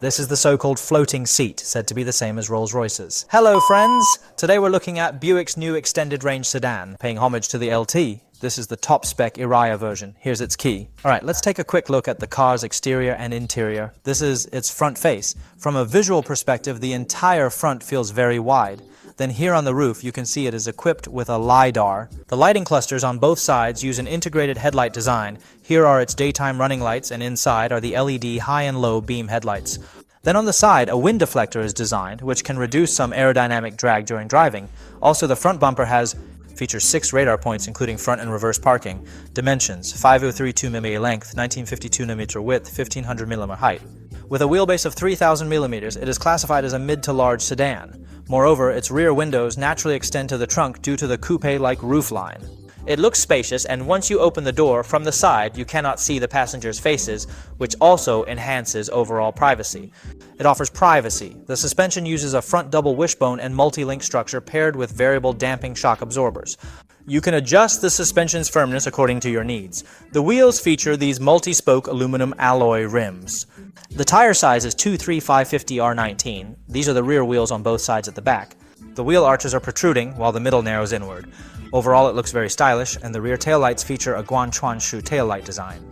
This is the so-called floating seat, said to be the same as Rolls-Royce's. Hello friends! Today we're looking at Buick's new extended range sedan, paying homage to the LT. This is the top spec Iriya version. Here's its key. Alright, let's take a quick look at the car's exterior and interior. This is its front face. From a visual perspective, the entire front feels very wide. Then here on the roof, you can see it is equipped with a LiDAR. The lighting clusters on both sides use an integrated headlight design. Here are its daytime running lights, and inside are the LED high and low beam headlights. Then on the side, a wind deflector is designed, which can reduce some aerodynamic drag during driving. Also, the front bumper features 6 radar points, including front and reverse parking. Dimensions: 5032 mm length, 1952 mm width, 1500 mm height. With a wheelbase of 3000 mm, it is classified as a mid to large sedan. Moreover, its rear windows naturally extend to the trunk due to the coupe-like roofline. It looks spacious, and once you open the door from the side, you cannot see the passengers' faces, which also enhances overall privacy. It offers privacy. The suspension uses a front double wishbone and multi-link structure paired with variable damping shock absorbers. You can adjust the suspension's firmness according to your needs. The wheels feature these multi-spoke aluminum alloy rims. The tire size is 235/50R19. These are the rear wheels on both sides at the back. The wheel arches are protruding, while the middle narrows inward. Overall, it looks very stylish, and the rear taillights feature a Guanchuanshu taillight design.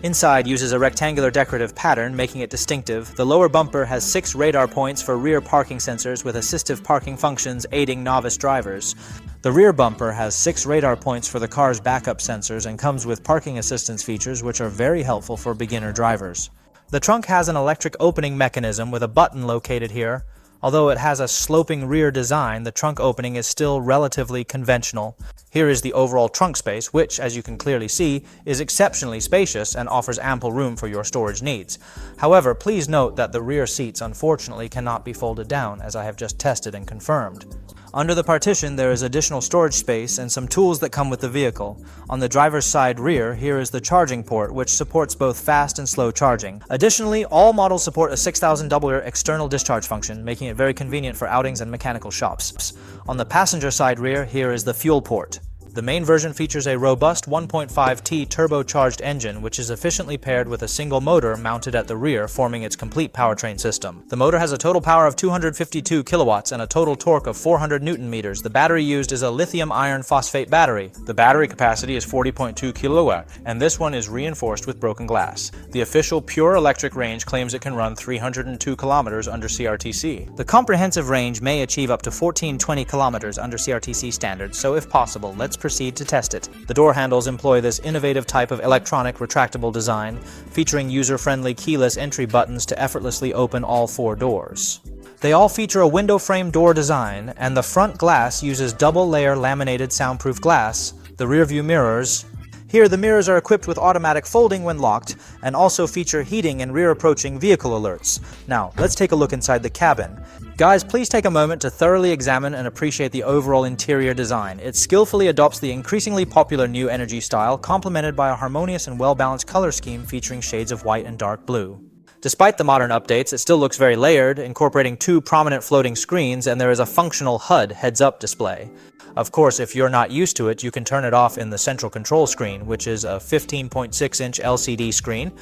Inside uses a rectangular decorative pattern, making it distinctive. The lower bumper has 6 radar points for rear parking sensors with assistive parking functions aiding novice drivers. The rear bumper has 6 radar points for the car's backup sensors and comes with parking assistance features which are very helpful for beginner drivers. The trunk has an electric opening mechanism with a button located here. Although it has a sloping rear design, the trunk opening is still relatively conventional. Here is the overall trunk space, which, as you can clearly see, is exceptionally spacious and offers ample room for your storage needs. However, please note that the rear seats unfortunately cannot be folded down, as I have just tested and confirmed. Under the partition, there is additional storage space and some tools that come with the vehicle. On the driver's side rear, here is the charging port, which supports both fast and slow charging. Additionally, all models support a 6000 AA external discharge function, making it very convenient for outings and mechanical shops. On the passenger side rear, here is the fuel port. The main version features a robust 1.5T turbocharged engine, which is efficiently paired with a single motor mounted at the rear, forming its complete powertrain system. The motor has a total power of 252 kilowatts and a total torque of 400 Newton meters. The battery used is a lithium iron phosphate battery. The battery capacity is 40.2 kilowatt, and this one is reinforced with broken glass. The official pure electric range claims it can run 302 kilometers under CRTC. The comprehensive range may achieve up to 1420 kilometers under CRTC standards, so if possible, let's proceed to test it. The door handles employ this innovative type of electronic retractable design, featuring user-friendly keyless entry buttons to effortlessly open all 4 doors. They all feature a window frame door design, and the front glass uses double-layer laminated soundproof glass. The rear-view mirrors. Here, the mirrors are equipped with automatic folding when locked, and also feature heating and rear-approaching vehicle alerts. Now, let's take a look inside the cabin. Guys, please take a moment to thoroughly examine and appreciate the overall interior design. It skillfully adopts the increasingly popular new energy style, complemented by a harmonious and well-balanced color scheme featuring shades of white and dark blue. Despite the modern updates, it still looks very layered, incorporating 2 prominent floating screens, and there is a functional HUD heads-up display. Of course, if you're not used to it, you can turn it off in the central control screen, which is a 15.6-inch LCD screen.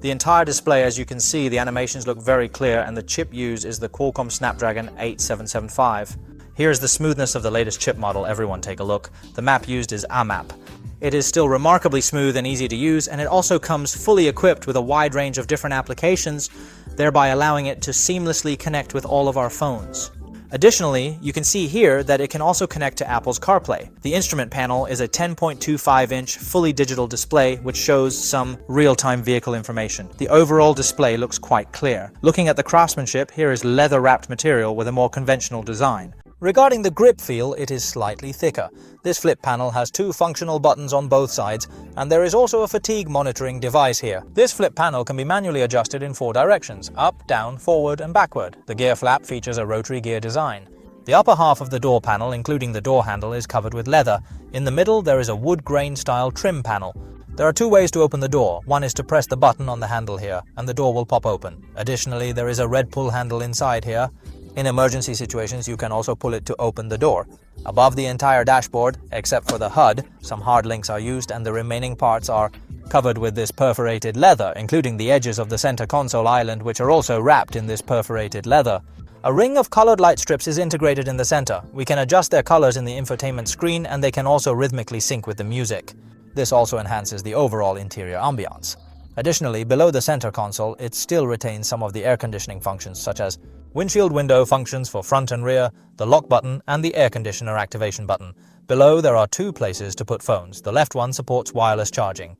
The entire display, as you can see, the animations look very clear, and the chip used is the Qualcomm Snapdragon 8775. Here's the smoothness of the latest chip model. Everyone take a look. The map used is AMAP. It is still remarkably smooth and easy to use, and it also comes fully equipped with a wide range of different applications, thereby allowing it to seamlessly connect with all of our phones. Additionally, you can see here that it can also connect to Apple's CarPlay. The instrument panel is a 10.25-inch fully digital display which shows some real-time vehicle information. The overall display looks quite clear. Looking at the craftsmanship, here is leather-wrapped material with a more conventional design. Regarding the grip feel, it is slightly thicker. This flip panel has 2 functional buttons on both sides, and there is also a fatigue monitoring device here. This flip panel can be manually adjusted in 4 directions: up, down, forward, and backward. The gear flap features a rotary gear design. The upper half of the door panel, including the door handle, is covered with leather. In the middle, there is a wood grain style trim panel. There are 2 ways to open the door. One is to press the button on the handle here, and the door will pop open. Additionally, there is a red pull handle inside here. In emergency situations, you can also pull it to open the door. Above the entire dashboard, except for the HUD, some hard links are used, and the remaining parts are covered with this perforated leather, including the edges of the center console island, which are also wrapped in this perforated leather. A ring of colored light strips is integrated in the center. We can adjust their colors in the infotainment screen, and they can also rhythmically sync with the music. This also enhances the overall interior ambiance. Additionally, below the center console, it still retains some of the air conditioning functions, such as windshield window functions for front and rear, the lock button, and the air conditioner activation button. Below, there are 2 places to put phones. The left one supports wireless charging.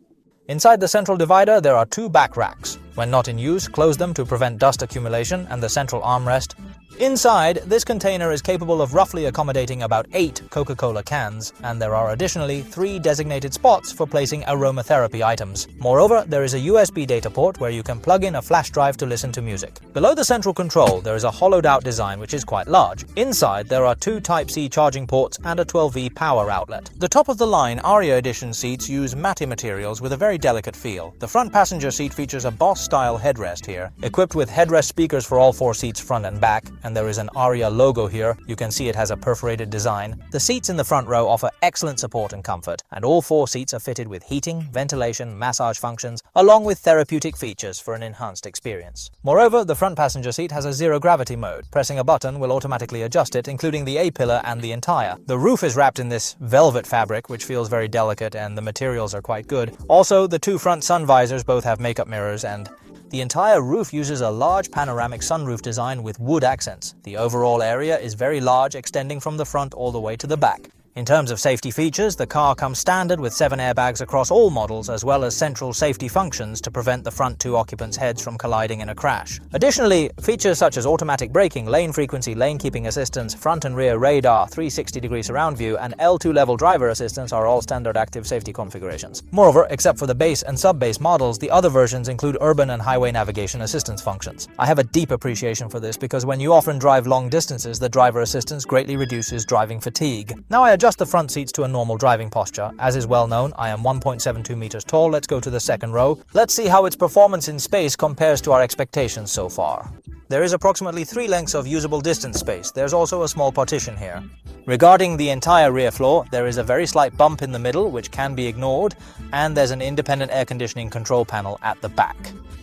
Inside the central divider, there are 2 back racks. When not in use, close them to prevent dust accumulation, and the central armrest. Inside, this container is capable of roughly accommodating about 8 Coca-Cola cans, and there are additionally 3 designated spots for placing aromatherapy items. Moreover, there is a USB data port where you can plug in a flash drive to listen to music. Below the central control, there is a hollowed-out design which is quite large. Inside, there are 2 Type-C charging ports and a 12V power outlet. The top-of-the-line Aria Edition seats use matte materials with a very delicate feel. The front passenger seat features a Boss-style headrest here, equipped with headrest speakers for all 4 seats front and back, and there is an Aria logo here. You can see it has a perforated design. The seats in the front row offer excellent support and comfort, and all 4 seats are fitted with heating, ventilation, massage functions, along with therapeutic features for an enhanced experience. Moreover, the front passenger seat has a zero-gravity mode. Pressing a button will automatically adjust it, including the A-pillar and the entire. The roof is wrapped in this velvet fabric, which feels very delicate, and the materials are quite good. Also, the 2 front sun visors both have makeup mirrors, and the entire roof uses a large panoramic sunroof design with wood accents. The overall area is very large, extending from the front all the way to the back. In terms of safety features, the car comes standard with 7 airbags across all models, as well as central safety functions to prevent the front 2 occupants' heads from colliding in a crash. Additionally, features such as automatic braking, lane frequency, lane keeping assistance, front and rear radar, 360-degree surround view, and L2 level driver assistance are all standard active safety configurations. Moreover, except for the base and sub-base models, the other versions include urban and highway navigation assistance functions. I have a deep appreciation for this because when you often drive long distances, the driver assistance greatly reduces driving fatigue. Now I adjust the front seats to a normal driving posture. As is well known, I am 1.72 meters tall. Let's go to the second row. Let's see how its performance in space compares to our expectations so far. There is approximately 3 lengths of usable distance space. There's also a small partition here. Regarding the entire rear floor, there is a very slight bump in the middle, which can be ignored, and there's an independent air conditioning control panel at the back.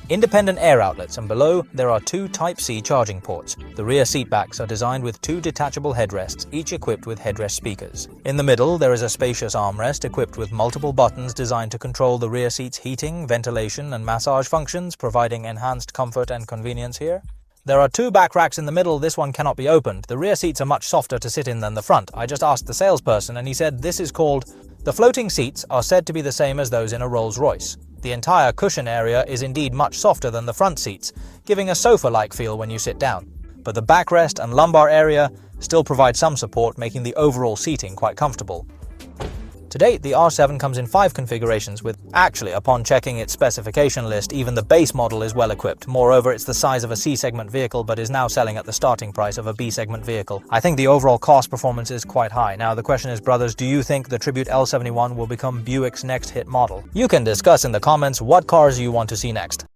Independent air outlets, and below there are 2 Type-C charging ports. The rear seat backs are designed with 2 detachable headrests, each equipped with headrest speakers. In the middle there is a spacious armrest equipped with multiple buttons designed to control the rear seat's heating, ventilation, and massage functions, providing enhanced comfort and convenience here. There are 2 back racks in the middle. This one cannot be opened. The rear seats are much softer to sit in than the front. I just asked the salesperson and he said this is called... The floating seats are said to be the same as those in a Rolls-Royce. The entire cushion area is indeed much softer than the front seats, giving a sofa-like feel when you sit down. But the backrest and lumbar area still provide some support, making the overall seating quite comfortable. To date, the R7 comes in 5 configurations with, actually, upon checking its specification list, even the base model is well equipped. Moreover, it's the size of a C-segment vehicle but is now selling at the starting price of a B-segment vehicle. I think the overall cost performance is quite high. Now the question is, brothers, do you think the Tribute L71 will become Buick's next hit model? You can discuss in the comments what cars you want to see next.